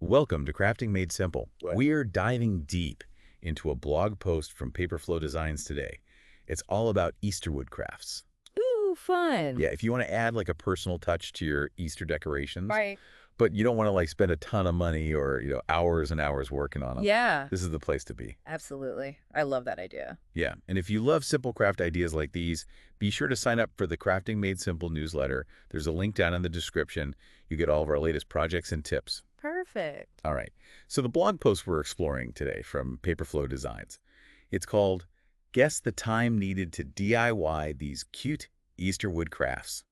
Welcome to Crafting Made Simple. What? We're diving deep into a blog post from Paperflow Designs today. It's all about Easter wood crafts. Ooh, fun. Yeah, if you want to add like a personal touch to your Easter decorations, Right. but you don't want to like spend a ton of money or, hours and hours working on them, Yeah, this is the place to be. absolutely. I love that idea. Yeah, and if you love simple craft ideas like these, be sure to sign up for the Crafting Made Simple newsletter. There's a link down in the description. You get all of our latest projects and tips. Perfect. All right, so the blog post we're exploring today from Paperflow Designs, it's called Guess the Time Needed to DIY These Cute Easter Wood Crafts.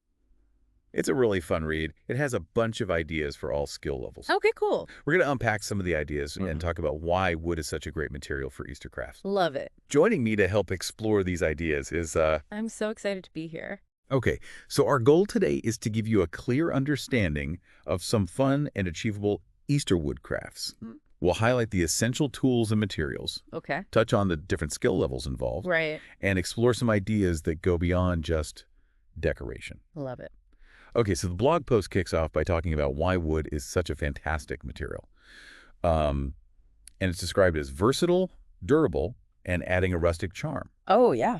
It's a really fun read. It has a bunch of ideas for all skill levels. Okay, cool. We're going to unpack some of the ideas and talk about why wood is such a great material for Easter crafts. Love it. Joining me to help explore these ideas is I'm so excited to be here. Okay, so our goal today is to give you a clear understanding of some fun and achievable Easter wood crafts. We'll highlight the essential tools and materials, Okay. touch on the different skill levels involved, Right. and explore some ideas that go beyond just decoration. Love it. Okay, so the blog post kicks off by talking about why wood is such a fantastic material. And it's described as versatile, durable, and adding a rustic charm. Oh, yeah.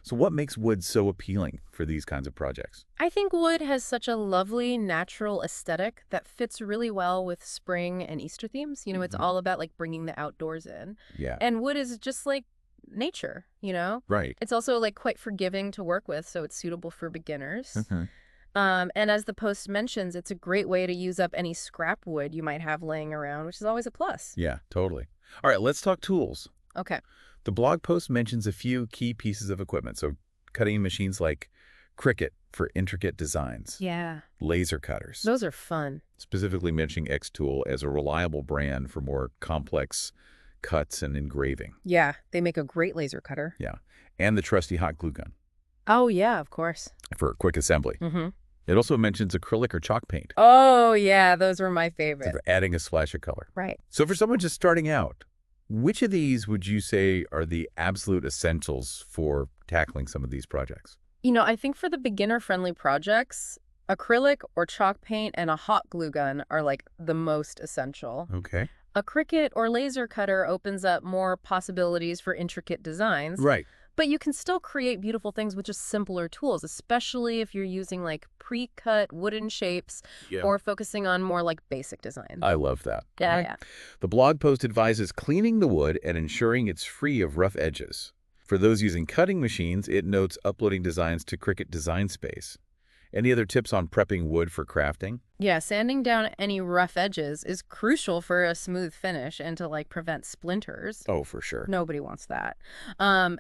So what makes wood so appealing for these kinds of projects? I think wood has such a lovely, natural aesthetic that fits really well with spring and Easter themes. It's all about like bringing the outdoors in. Yeah, And wood is just like nature. right. It's also like quite forgiving to work with, so it's suitable for beginners. Mhm. And as the post mentions, it's a great way to use up any scrap wood you might have laying around, which is always a plus. Yeah, totally. All right, let's talk tools. Okay. The blog post mentions a few key pieces of equipment. So cutting machines like Cricut for intricate designs, Yeah. laser cutters, Those are fun. specifically mentioning Xtool as a reliable brand for more complex cuts and engraving. Yeah. They make a great laser cutter. Yeah, and the trusty hot glue gun Oh, yeah, of course. for quick assembly. Mm-hmm. It also mentions acrylic or chalk paint, Oh, yeah. Those were my favorite. for adding a splash of color. Right. So for someone just starting out, which of these would you say are the absolute essentials for tackling some of these projects? I think for the beginner-friendly projects, acrylic or chalk paint and a hot glue gun are like the most essential. Okay. A Cricut or laser cutter opens up more possibilities for intricate designs. Right. But you can still create beautiful things with just simpler tools, especially if you're using like pre-cut wooden shapes Yeah. or focusing on more like basic design. I love that. Yeah, All right. yeah. The blog post advises cleaning the wood and ensuring it's free of rough edges. For those using cutting machines, it notes uploading designs to Cricut Design Space. Any other tips on prepping wood for crafting? Yeah, sanding down any rough edges is crucial for a smooth finish and to like prevent splinters. Oh, for sure. Nobody wants that.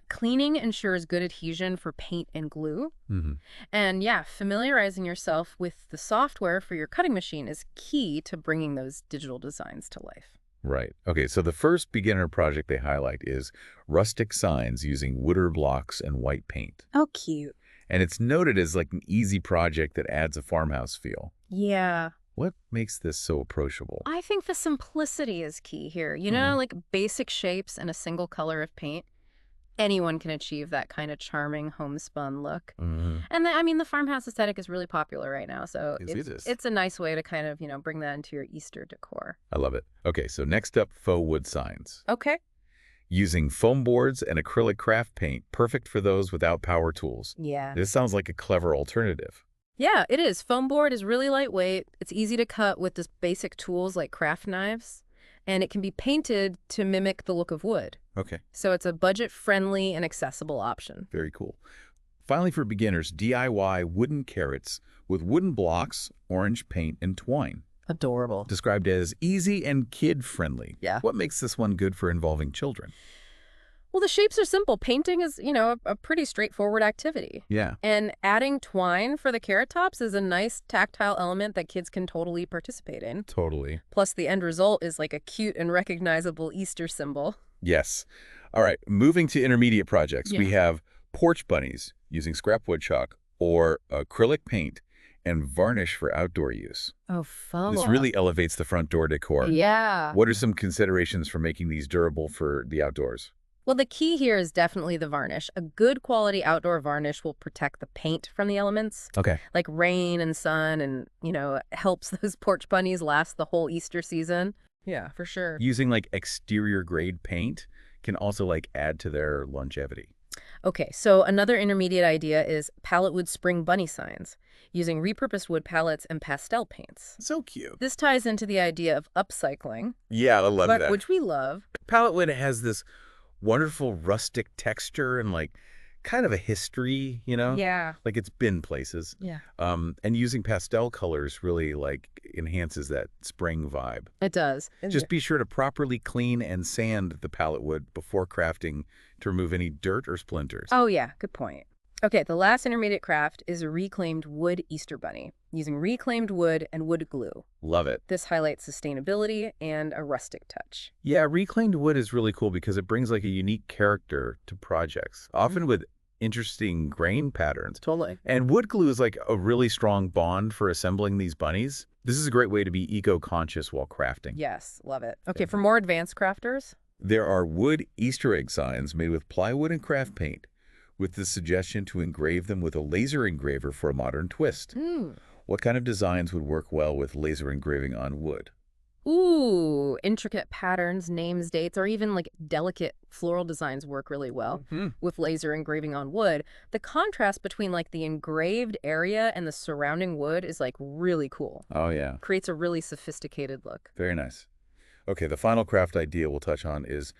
Cleaning ensures good adhesion for paint and glue. Mm-hmm. And yeah, familiarizing yourself with the software for your cutting machine is key to bringing those digital designs to life. Right. Okay, so the first beginner project they highlight is rustic signs using wooden blocks and white paint. Oh, cute. And it's noted as like an easy project that adds a farmhouse feel. Yeah. What makes this so approachable? I think the simplicity is key here. Like basic shapes and a single color of paint. Anyone can achieve that kind of charming homespun look. Mm-hmm. And the farmhouse aesthetic is really popular right now. So Yes, it is. it's a nice way to kind of, bring that into your Easter decor. I love it. Okay, so next up, faux wood signs. Okay. Using foam boards and acrylic craft paint, perfect for those without power tools. Yeah. This sounds like a clever alternative. Yeah, it is. Foam board is really lightweight. It's easy to cut with just basic tools like craft knives. And it can be painted to mimic the look of wood. Okay, So it's a budget-friendly and accessible option. very cool. Finally, for beginners, DIY wooden carrots with wooden blocks, orange paint, and twine. Adorable. Described as easy and kid-friendly. Yeah. What makes this one good for involving children? Well, the shapes are simple. Painting is, a pretty straightforward activity. Yeah. And adding twine for the carrot tops is a nice tactile element that kids can totally participate in. Totally. Plus, the end result is like a cute and recognizable Easter symbol. Yes. All right, moving to intermediate projects, we Yeah. have porch bunnies using scrap wood chalk or acrylic paint and varnish for outdoor use. Oh, fun. This really elevates the front door decor. Yeah. What are some considerations for making these durable for the outdoors? Well, the key here is definitely the varnish. A good quality outdoor varnish will protect the paint from the elements, Okay. like rain and sun, and, helps those porch bunnies last the whole Easter season. Yeah, for sure. Using like exterior grade paint can also like add to their longevity. Okay, so another intermediate idea is palette wood spring bunny signs, using repurposed wood palettes and pastel paints. So cute. This ties into the idea of upcycling, Yeah, I love that. which we love. Palette wood has this wonderful rustic texture and like kind of a history, Yeah. Like it's been places. Yeah. And using pastel colors really like enhances that spring vibe. It does. Just be sure to properly clean and sand the palette wood before crafting to remove any dirt or splinters. Oh, yeah. Good point. Okay, the last intermediate craft is a reclaimed wood Easter bunny, using reclaimed wood and wood glue. Love it. This highlights sustainability and a rustic touch. Yeah, reclaimed wood is really cool because it brings like a unique character to projects, often with interesting grain patterns. Totally. And wood glue is like a really strong bond for assembling these bunnies. This is a great way to be eco-conscious while crafting. Yes, love it. Okay, for more advanced crafters, There are wood Easter egg signs made with plywood and craft paint, with the suggestion to engrave them with a laser engraver for a modern twist. What kind of designs would work well with laser engraving on wood? ooh, intricate patterns, names, dates, or even like delicate floral designs work really well with laser engraving on wood. The contrast between like the engraved area and the surrounding wood is like really cool. Oh, yeah. Creates a really sophisticated look. Very nice. Okay, the final craft idea we'll touch on is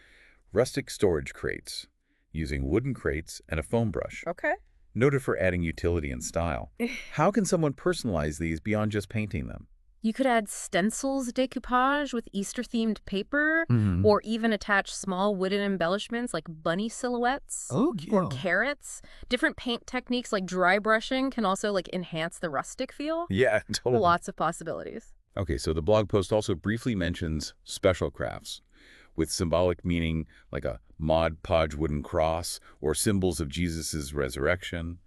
rustic storage crates, using wooden crates and a foam brush. Okay. Noted for adding utility and style. How can someone personalize these beyond just painting them? You could add stencils decoupage with Easter-themed paper, Mm-hmm. or even attach small wooden embellishments like bunny silhouettes Oh, or carrots. Different paint techniques like dry brushing can also like enhance the rustic feel. Yeah, totally. Lots of possibilities. Okay, so the blog post also briefly mentions special crafts with symbolic meaning like a Mod Podge wooden cross or symbols of Jesus's resurrection.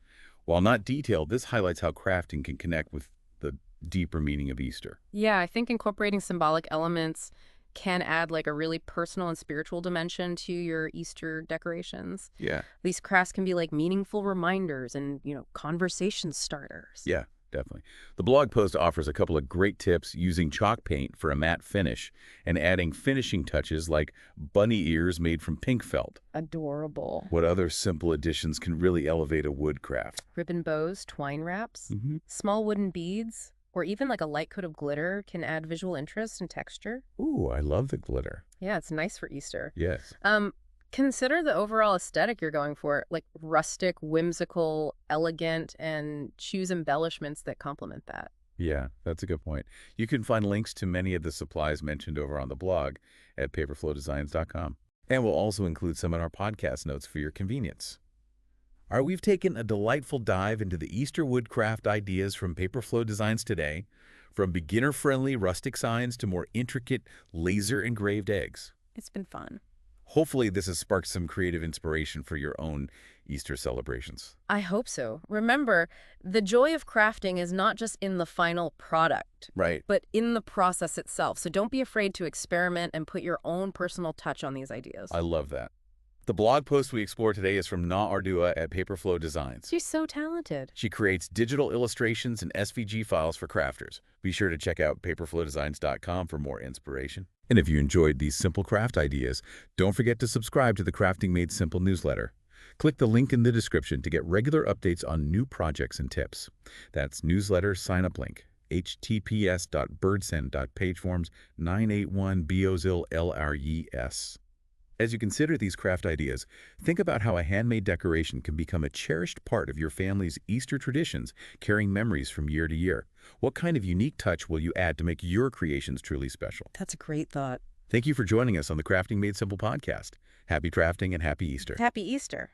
While not detailed, this highlights how crafting can connect with the deeper meaning of Easter. Yeah, I think incorporating symbolic elements can add like a really personal and spiritual dimension to your Easter decorations. Yeah. These crafts can be like meaningful reminders and, conversation starters. Yeah, definitely. The blog post offers a couple of great tips using chalk paint for a matte finish and adding finishing touches like bunny ears made from pink felt. Adorable. What other simple additions can really elevate a wood craft? Ribbon bows, twine wraps, Mm-hmm. small wooden beads, or even like a light coat of glitter can add visual interest and texture. Ooh, I love the glitter. Yeah, it's nice for Easter. Yes. Consider the overall aesthetic you're going for, like rustic, whimsical, elegant, and choose embellishments that complement that. Yeah, that's a good point. You can find links to many of the supplies mentioned over on the blog at paperflowdesigns.com. And we'll also include some in our podcast notes for your convenience. All right, we've taken a delightful dive into the Easter woodcraft ideas from Paperflow Designs today, from beginner-friendly rustic signs to more intricate laser-engraved eggs. It's been fun. Hopefully, this has sparked some creative inspiration for your own Easter celebrations. I hope so. Remember, the joy of crafting is not just in the final product, Right. but in the process itself. So don't be afraid to experiment and put your own personal touch on these ideas. I love that. The blog post we explore today is from Na Ardua at Paperflow Designs. She's so talented. She creates digital illustrations and SVG files for crafters. Be sure to check out paperflowdesigns.com for more inspiration. And if you enjoyed these simple craft ideas, don't forget to subscribe to the Crafting Made Simple newsletter. Click the link in the description to get regular updates on new projects and tips. That's newsletter sign-up link, https://birdsend.pageforms981BOZIL-LRES. As you consider these craft ideas, think about how a handmade decoration can become a cherished part of your family's Easter traditions, carrying memories from year to year. What kind of unique touch will you add to make your creations truly special? That's a great thought. Thank you for joining us on the Crafting Made Simple podcast. Happy crafting and happy Easter. Happy Easter.